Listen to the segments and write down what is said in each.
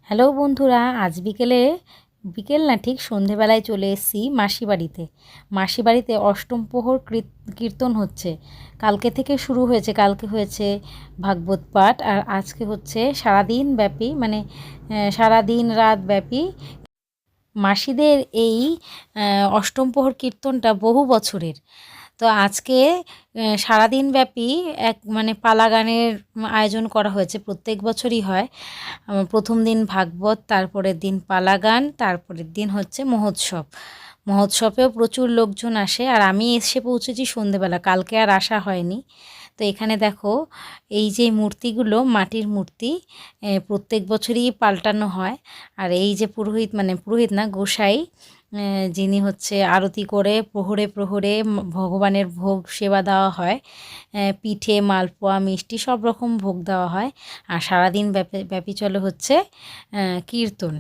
Hello বন্ধুরা, আজ বিকেল না ঠিক সন্ধেবেলায় চলে এসেছি মাসি বাড়িতে অষ্টম প্রহর কীর্তন হচ্ছে। কালকে থেকে শুরু হয়েছে, কালকে হয়েছে ভাগবত পাঠ, আর আজকে হচ্ছে সারাদিন ব্যাপী, মানে সারাদিন রাত ব্যাপী মাসিদের এই অষ্টম প্রহর কীর্তনটা বহু বছরের। তো আজকে সারাদিন ব্যাপী এক মানে পালা গানের আয়োজন করা হয়েছে। প্রত্যেক বছরই হয়। প্রথম দিন ভাগবত, তারপরের দিন পালা গান, তারপরের দিন হচ্ছে মহোৎসবেও প্রচুর লোকজন আসে। আর আমি এসে পৌঁছেছি সন্ধেবেলা, কালকে আর আসা হয়নি। তো এখানে দেখো, এই যে মূর্তিগুলো মাটির মূর্তি, প্রত্যেক বছরই পাল্টানো হয়। আর এই যে পুরোহিত না, গোসাই, যিনি হচ্ছে আরতি করে প্রহরে প্রহরে ভগবানের ভোগ সেবা দেওয়া হয়। পিঠে, মালপোয়া, মিষ্টি সব রকম ভোগ দেওয়া হয়। আর সারাদিন ব্যাপী চলে হচ্ছে কীর্তন।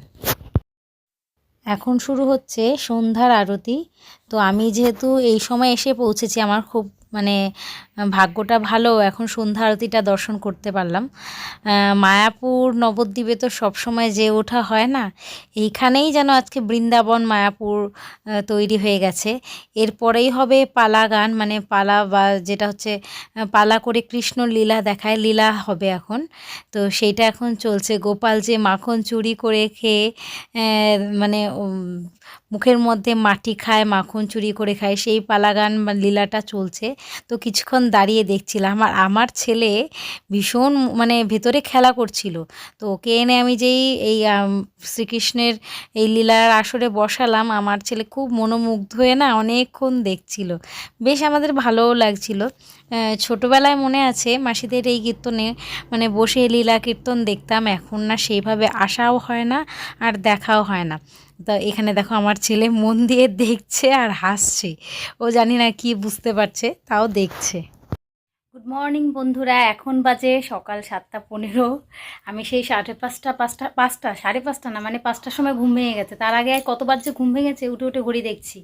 এখন শুরু হচ্ছে সন্ধ্যার আরতি। তো আমি যেহেতু এই সময় এসে পৌঁছেছি, আমার খুব মানে ভাগ্যটা ভালো, এখন সন্ধ্যা আরতিটা দর্শন করতে পারলাম। মায়াপুর নবদ্বীপে তো সবসময় যে ওঠা হয় না, এইখানেই যেন আজকে বৃন্দাবন মায়াপুর তৈরি হয়ে গেছে। এরপরেই হবে পালা গান, মানে পালা, বা যেটা হচ্ছে পালা করে কৃষ্ণ লীলা দেখায়, লীলা হবে এখন। তো সেইটা এখন চলছে। গোপাল যে মাখন চুরি করে খেয়ে মানে মুখের মধ্যে মাটি খায়, মাখন চুরি করে খায়, সেই পালা গান বা লীলাটা চলছে। তো কিছুক্ষণ দাঁড়িয়ে দেখছিলাম। আর আমার ছেলে ভীষণ মানে ভেতরে খেলা করছিল। তো ওকে এনে আমি যেই এই শ্রীকৃষ্ণের এই লীলার আসরে বসালাম, আমার ছেলে খুব মনোমুগ্ধ হয়ে না অনেকক্ষণ দেখছিল। বেশ আমাদের ভালোও লাগছিল। ছোটোবেলায় মনে আছে মাসিদের এই কীর্তনে মানে বসে লীলা কীর্তন দেখতাম। এখন না সেইভাবে আসাও হয় না, আর দেখাও হয় না। তো এখানে দেখো, আমার ছেলে মন দিয়ে দেখছে আর হাসছে। ও জানি না কি বুঝতে পারছে, তাও দেখছে। গুড মর্নিং বন্ধুরা, এখন বাজে সকাল 7:15। আমি সেই সাড়ে পাঁচটা না, মানে 5টার সময় ঘুম ভেঙে গেছে। তার আগে কতবার যে ঘুম ভেঙেছে, উঠে উঠে ঘড়ি দেখছি।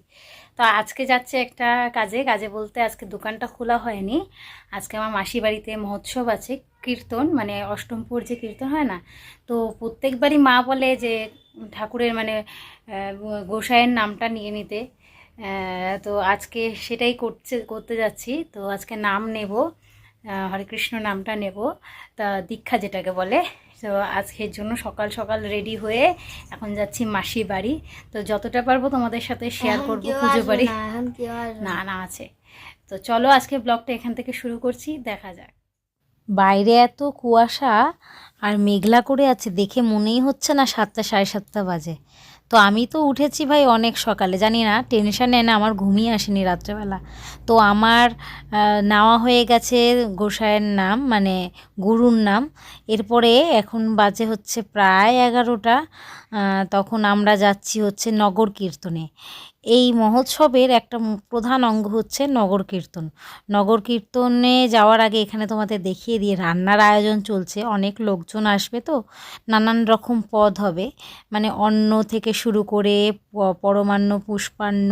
তো আজকে যাচ্ছে একটা কাজে বলতে আজকে দোকানটা খোলা হয়নি। আজকে আমার মাসি বাড়িতে মহোৎসব আছে, কীর্তন, মানে অষ্টমপুর যে কীর্তন হয় না। তো প্রত্যেকবারই মা বলে যে ঠাকুরের মানে গোসাইয়ের নামটা নিয়ে নিতে। তো আজকে সেটাই করতে যাচ্ছি। তো আজকে নাম নেব, হরে কৃষ্ণ নামটা নেব, তা দীক্ষা যেটাকে বলে। তো আজকের জন্য সকাল সকাল রেডি হয়ে এখন যাচ্ছি মাসির বাড়ি। তো যতটা পারবো তোমাদের সাথে শেয়ার করবো। পুজো বাড়ি না আছে। তো চলো আজকে ব্লগটা এখান থেকে শুরু করছি, দেখা যাক। বাইরে এত কুয়াশা আর মেঘলা করে আছে, দেখে মনেই হচ্ছে না 7টা, সাড়ে 7টা বাজে। তো আমি তো উঠেছি ভাই অনেক সকালে, জানি না টেনশানে না আমার ঘুমিয়ে আসেনি রাত্রেবেলা। তো আমার নেওয়া হয়ে গেছে গোসাইয়ের নাম, মানে গুরুর নাম। এরপরে এখন বাজে হচ্ছে প্রায় 11টা। তখন আমরা যাচ্ছি হচ্ছে নগর কীর্তনে। এই মহোৎসবের একটা প্রধান অঙ্গ হচ্ছে নগর কীর্তন। নগর কীর্তনে যাওয়ার আগে এখানে তোমাদের দেখিয়ে দিয়ে, রান্নার আয়োজন চলছে, অনেক লোকজন আসবে। তো নানান রকম পদ হবে, মানে অন্ন থেকে শুরু করে পরমান্ন, পুষ্পান্ন,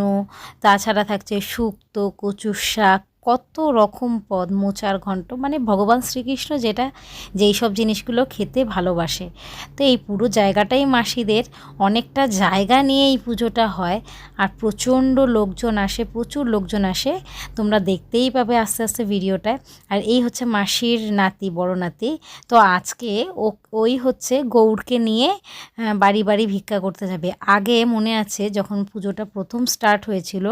তাছাড়া থাকছে শুক্তো, কচুর শাক, কত রকম পদ, মোচার ঘন্ট, মানে ভগবান শ্রীকৃষ্ণ যেই সব জিনিসগুলো খেতে ভালোবাসে। তো এই পুরো জায়গাটাই মাসিদের, অনেকটা জায়গা নিয়ে এই পুজোটা হয়। আর প্রচুর লোকজন আসে, তোমরা দেখতেই পাবে আস্তে আস্তে ভিডিওটায়। আর এই হচ্ছে মাসির নাতি, বড় নাতি। তো আজকে ওই হচ্ছে গৌড়কে নিয়ে বাড়ি বাড়ি ভিক্ষা করতে যাবে। আগে মনে আছে যখন পুজোটা প্রথম স্টার্ট হয়েছিল,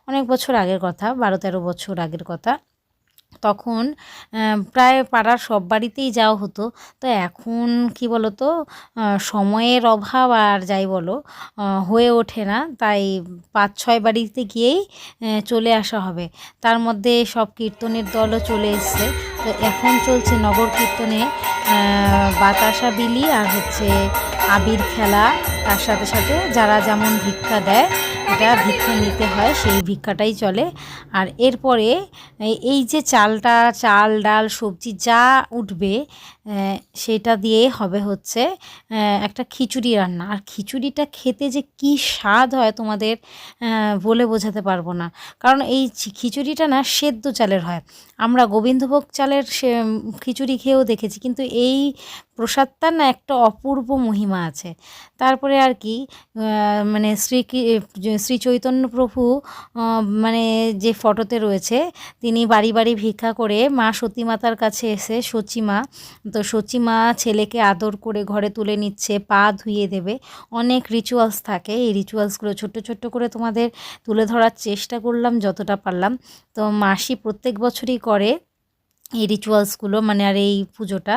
অনেক বছর আগের কথা, 12-13 বছর আগের কথা, তখন প্রায় পাড়ার সব বাড়িতেই যাওয়া হতো। তো এখন কি বলো তো, সময়ের অভাব আর যাই বলো, হয়ে ওঠে না। তাই 5-6 বাড়িতে গিয়েই চলে আসা হবে। তার মধ্যে সব কীর্তনের দলও চলে এসছে। তো এখন চলছে নগর কীর্তনে বাতাসা বিলি আর হচ্ছে আবির খেলা। তার সাথে সাথে যারা যেমন ভিক্ষা দেয়, এটা ভিক্ষা নিতে হয়, সেই ভিক্ষাটাই চলে। আর এরপরে এই যে চাল ডাল সবজি যা উঠবে, সেটা দিয়েই হবে হচ্ছে একটা খিচুড়ি রান্না। আর খিচুড়িটা খেতে যে কী স্বাদ হয় তোমাদের বলে বোঝাতে পারবো না। কারণ এই খিচুড়িটা না সেদ্ধ চালের হয়। আমরা গোবিন্দভোগ চালের খিচুড়ি খেয়েও দেখেছি, কিন্তু এই প্রসাদটার না একটা অপূর্ব মহিমা আছে। তারপরে আর কি মানে শ্রী চৈতন্য প্রভু মানে যে ফটোতে রয়েছে, তিনি বাড়ি বাড়ি ভিক্ষা করে মা সতী মাতার কাছে এসে সচিমা, তো সচিমা ছেলেকে আদর করে ঘরে তুলে নিচ্ছে, পা ধুইয়ে দেবে, অনেক রিচুয়ালস থাকে। এই রিচুয়ালসগুলো ছোট্ট ছোট্ট করে তোমাদের তুলে ধরার চেষ্টা করলাম যতটা পারলাম। তো মাসি প্রত্যেক বছরই করে এই রিচুয়ালসগুলো, মানে আর এই পুজোটা।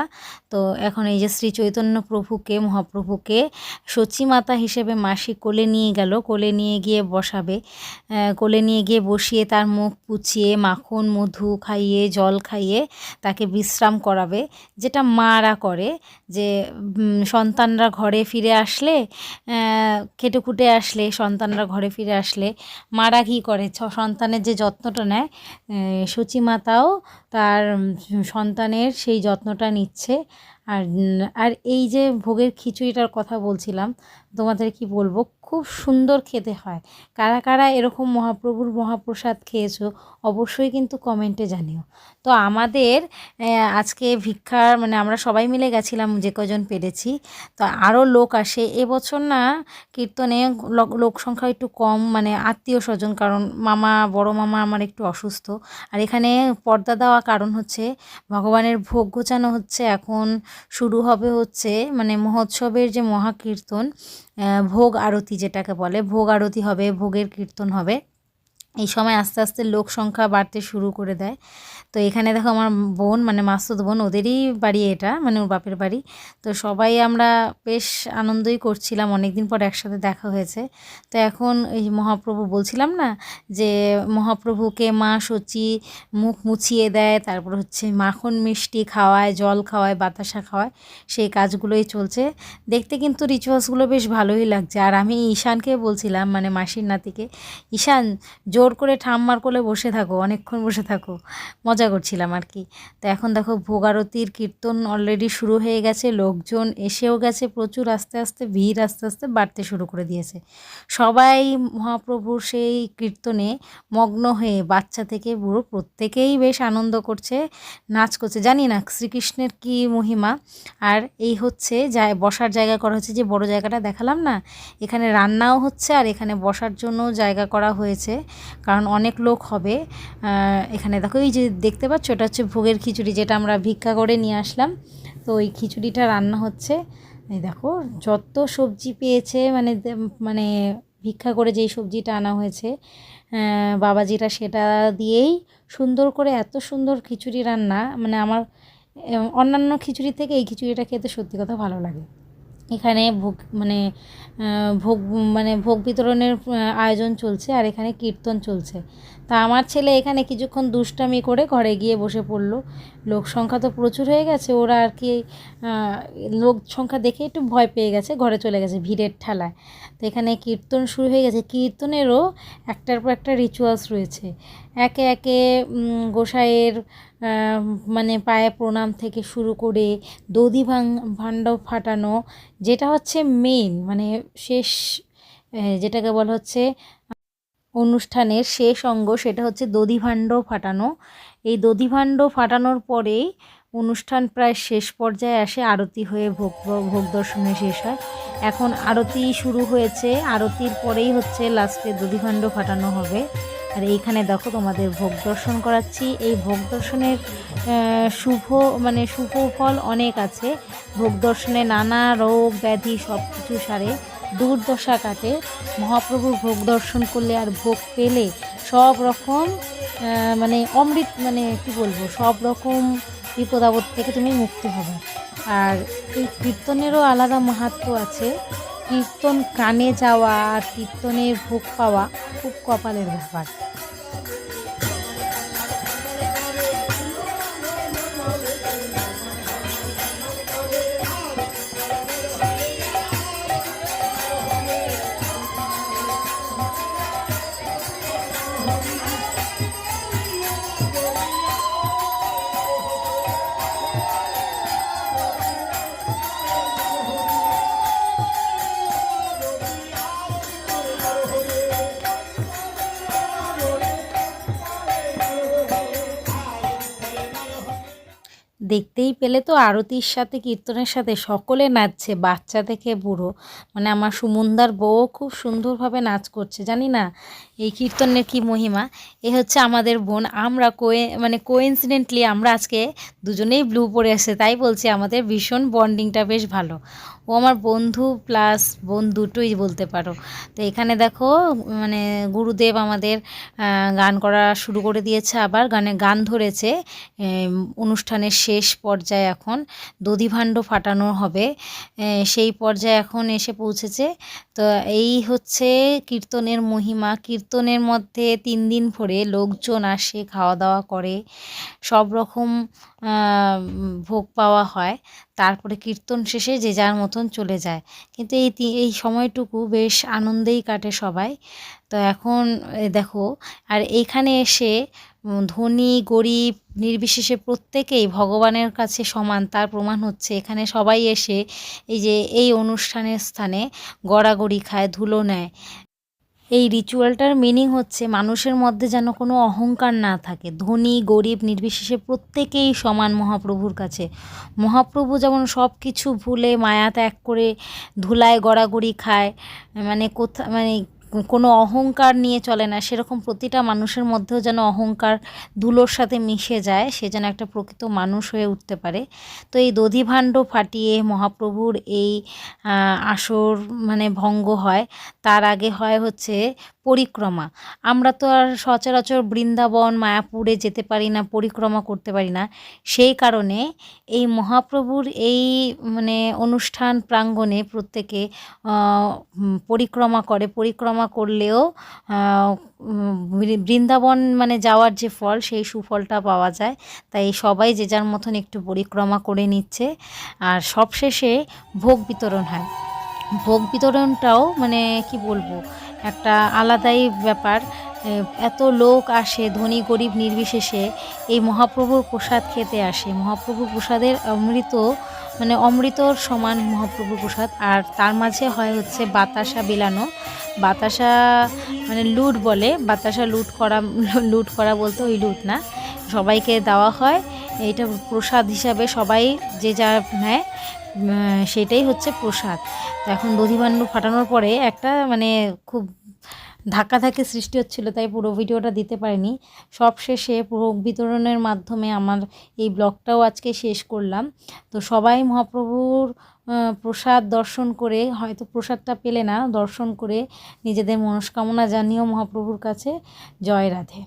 তো এখন এই যে শ্রী চৈতন্য প্রভুকে, মহাপ্রভুকে সচিমাতা হিসেবে মাসি কোলে নিয়ে গেল, কোলে নিয়ে গিয়ে বসাবে, কোলে নিয়ে গিয়ে বসিয়ে তার মুখ পুছিয়ে মাখন মধু খাইয়ে জল খাইয়ে তাকে বিশ্রাম করাবে, যেটা মারা করে। যে সন্তানরা ঘরে ফিরে আসলে, খেটে খুটে আসলে, সন্তানরা ঘরে ফিরে আসলে মারা কী করে, সন্তানের যে যত্নটা নেয়, সচিমাতাও তার সন্তানের সেই যত্নটা নিচ্ছে। আর আর এই যে ভোগের খিচুড়িটার কথা বলছিলাম, তোমাদের কি বলবো, খুব সুন্দর খেতে হয়। কারা কারা এরকম মহাপ্রভুর মহাপ্রসাদ খেয়েছো অবশ্যই কিন্তু কমেন্টে জানিও। তো আমাদের আজকে ভিক্ষার মানে আমরা সবাই মিলে গেছিলাম যে কজন পেরেছি। তো আরও লোক আসে এবছর না, কীর্তনে লোক সংখ্যা একটু কম, মানে আত্মীয় স্বজন, কারণ মামা, বড় মামা আমার একটু অসুস্থ। আর এখানে পর্দা দেওয়া কারণ হচ্ছে ভগবানের ভোগ গোছানো হচ্ছে, এখন শুরু হবে হচ্ছে মানে মহোৎসবের যে মহাকীর্তন, ভোগ আরতি যেটাকে বলে, ভোগ আরতি হবে, ভোগের কীর্তন হবে। এই সময় আস্তে আস্তে লোক সংখ্যা বাড়তে শুরু করে দেয়। তো এখানে দেখো আমার বোন, মানে মাসুদ বোন, ওদেরই বাড়ি এটা, মানে ওর বাপের বাড়ি। তো সবাই আমরা বেশ আনন্দই করছিলাম, অনেক দিন পর একসাথে দেখা হয়েছে। তো এখন এই মহাপ্রভু বলছিলাম না যে মহাপ্রভুকে মা সচি মুখ মুছিয়ে দেয়, তারপর হচ্ছে মাখন মিষ্টি খাওয়ায়, জল খাওয়ায়, বাতাসা খাওয়ায়, সেই কাজগুলোই চলছে। দেখতে কিন্তু রিচুয়ালসগুলো বেশ ভালোই লাগছে। আর আমি ঈশানকে বলছিলাম, মানে মাসির নাতিকে, ঈশান জোর করে ঠাম্মার কোলে বসে থাকো, অনেকক্ষণ বসে থাকো, মজা করছিলাম আর কি। তো এখন দেখো ভোগ আরতির কীর্তন অলরেডি শুরু হয়ে গেছে, লোকজন এসেও গেছে প্রচুর, আস্তে আস্তে ভিড় আস্তে আস্তে বাড়তে শুরু করে দিয়েছে। সবাই মহাপ্রভুর সেই কীর্তনে মগ্ন হয়ে, বাচ্চা থেকে বুড়ো প্রত্যেকেই বেশ আনন্দ করছে, নাচ করছে। জানি না শ্রীকৃষ্ণের কি মহিমা। আর এই হচ্ছে বসার জায়গা করা হচ্ছে, যে বড় জায়গাটা দেখালাম না, এখানে রান্নাও হচ্ছে আর এখানে বসার জন্য জায়গা করা হয়েছে, কারণ অনেক লোক হবে। এখানে দেখো এই যে দেখতে পাচ্ছ, এটা হচ্ছে ভোগের খিচুড়ি, যেটা আমরা ভিক্ষা করে নিয়ে আসলাম। তো ওই খিচুড়িটা রান্না হচ্ছে। এই দেখো যত সবজি পেয়েছে, মানে মানে ভিক্ষা করে যেই সবজিটা আনা হয়েছে বাবাজিরা, সেটা দিয়েই সুন্দর করে এত সুন্দর খিচুড়ি রান্না, মানে আমার অন্যান্য খিচুড়ি থেকে এই খিচুড়িটা খেতে সত্যি কথা ভালো লাগে। এখানে ভোগ বিতরণের আয়োজন চলছে, আর এখানে কীর্তন চলছে। তা আমার ছেলে এখানে কিছুক্ষণ দুষ্টামি করে ঘরে গিয়ে বসে পড়লো। লোক সংখ্যা তো প্রচুর হয়ে গেছে, ওরা আর কি লোক সংখ্যা দেখে একটু ভয় পেয়ে গেছে, ঘরে চলে গেছে ভিড়ের ঠেলায়। তো এখানে কীর্তন শুরু হয়ে গেছে। কীর্তনেরও একটার পর একটা রিচুয়ালস রয়েছে। একে একে গোসাইয়ের মানে পায়ে প্রণাম থেকে শুরু করে দধি ভাণ্ড ফাটানো, যেটা হচ্ছে মেইন, মানে শেষ, যেটাকে বলা হচ্ছে অনুষ্ঠানের শেষ অঙ্গ, সেটা হচ্ছে দধিভাণ্ড ফাটানো। এই দধিভাণ্ড ফাটানোর পরেই অনুষ্ঠান প্রায় শেষ পর্যায়ে আসে, আরতি হয়ে ভোগ দর্শনে শেষ হয়। এখন আরতি শুরু হয়েছে, আরতির পরেই হচ্ছে লাস্টে দধিভাণ্ড ফাটানো হবে। আর এইখানে দেখো তোমাদের ভোগ দর্শন করাচ্ছি। এই ভোগ দর্শনের শুভ ফল অনেক আছে। ভোগ দর্শনে নানা রোগ ব্যাধি সব কিছু সারে, দুর্দশা কাটে। মহাপ্রভুর ভোগ দর্শন করলে আর ভোগ পেলে সব রকম মানে অমৃত, মানে কি বলবো, সব রকম বিপদ আপদ থেকে তুমি মুক্তি হবে। আর এই কীর্তনেরও আলাদা মাহাত্ম্য আছে। কীর্তন কানে যাওয়া আর কীর্তনের ভোগ পাওয়া খুব কপালের ব্যাপার। দেখতেই পেলে তো, আরতির সাথে কীর্তনের সাথে সকলে নাচছে, বাচ্চা থেকে বুড়ো। মানে আমার সুমনদার বউ খুব সুন্দরভাবে নাচ করছে। জানি না এই কীর্তনের কি মহিমা। এ হচ্ছে আমাদের বোন। আমরা কোইন্সিডেন্টলি আমরা আজকে দুজনেই ব্লু পরে আসছে, তাই বলছি আমাদের ভীষণ বন্ডিংটা বেশ ভালো। ও আমার বন্ধু প্লাস বোন দুটোই বলতে পারো। তো এখানে দেখো মানে গুরুদেব আমাদের গান করা শুরু করে দিয়েছে, আবার গান ধরেছে। অনুষ্ঠানের শেষ পর্যায়ে এখন দধিভাণ্ড ফাটানো হবে, সেই পর্যায়ে এখন এসে পৌঁছেছে। তো এই হচ্ছে কীর্তনের মহিমা। কীর্তনের মধ্যে 3 দিন ভরে লোকজন আসে, খাওয়া দাওয়া করে, সব রকম ভোগ পাওয়া হয়। তারপরে কীর্তন শেষে যে যার মতন চলে যায়। কিন্তু এই সময়টুকু বেশ আনন্দেই কাটে সবাই। তো এখন দেখো, আর এইখানে এসে ধনী গরিব নির্বিশেষে প্রত্যেকেই ভগবানের কাছে সমান, তার প্রমাণ হচ্ছে এখানে সবাই এসে এই যে এই অনুষ্ঠানের স্থানে গড়াগড়ি খায়, ধুলো নেয়। এই রিচুয়ালটার মিনিং হচ্ছে মানুষের মধ্যে যেন কোনো অহংকার না থাকে, ধনী গরিব নির্বিশেষে প্রত্যেকেই সমান মহাপ্রভুর কাছে। মহাপ্রভু যেমন সব কিছু ভুলে মায়া ত্যাগ করে ধুলায় গড়াগড়ি খায়, মানে কোনো অহংকার নিয়ে চলে না, সেরকম প্রতিটা মানুষের মধ্যেও যেন অহংকার ধুলোর সাথে মিশে যায়, সে যেন একটা প্রকৃত মানুষ হয়ে উঠতে পারে। তো এই দধিভাণ্ড ফাটিয়ে মহাপ্রভুর এই আসর ভঙ্গ হয়। তার আগে হয় হচ্ছে পরিক্রমা। আমরা তো আর সচরাচর বৃন্দাবন মায়াপুরে যেতে পারি না, পরিক্রমা করতে পারি না। সেই কারণে এই মহাপ্রভুর এই অনুষ্ঠান প্রাঙ্গণে প্রত্যেকে পরিক্রমা করে। পরিক্রমা করলেও বৃন্দাবন যাওয়ার যে ফল, সেই সুফলটা পাওয়া যায়। তাই সবাই যে যার মতন একটু পরিক্রমা করে নিচ্ছে। আর সবশেষে ভোগ বিতরণ হয়। ভোগ বিতরণটাও কি বলবো, একটা আলাদাই ব্যাপার। এত লোক আসে, ধনী গরিব নির্বিশেষে এই মহাপ্রভুর প্রসাদ খেতে আসে। মহাপ্রভুর প্রসাদের অমৃতর সমান মহাপ্রভুর প্রসাদ। আর তার মাঝে হয় হচ্ছে বাতাসা বিলানো। বাতাসা লুট বলে, বাতাসা লুট করা বলতে ওই লুট না, সবাইকে দেওয়া হয়। এইটা প্রসাদ হিসাবে সবাই যে যা নেয়, সেটাই হচ্ছে প্রসাদ। তো এখন দধিভাণ্ড ফাটানোর পরে একটা খুব ধাক্কাধাক্কি সৃষ্টি হচ্ছিলো, তাই পুরো ভিডিওটা দিতে পারিনি। সব শেষে ভোগ বিতরণের মাধ্যমে আমার এই ব্লগটাও আজকে শেষ করলাম। তো সবাই মহাপ্রভুর প্রসাদ দর্শন করে, হয়তো প্রসাদটা পেলে না, দর্শন করে নিজেদের মনস্কামনা জানিয়েও মহাপ্রভুর কাছে। জয় রাধে।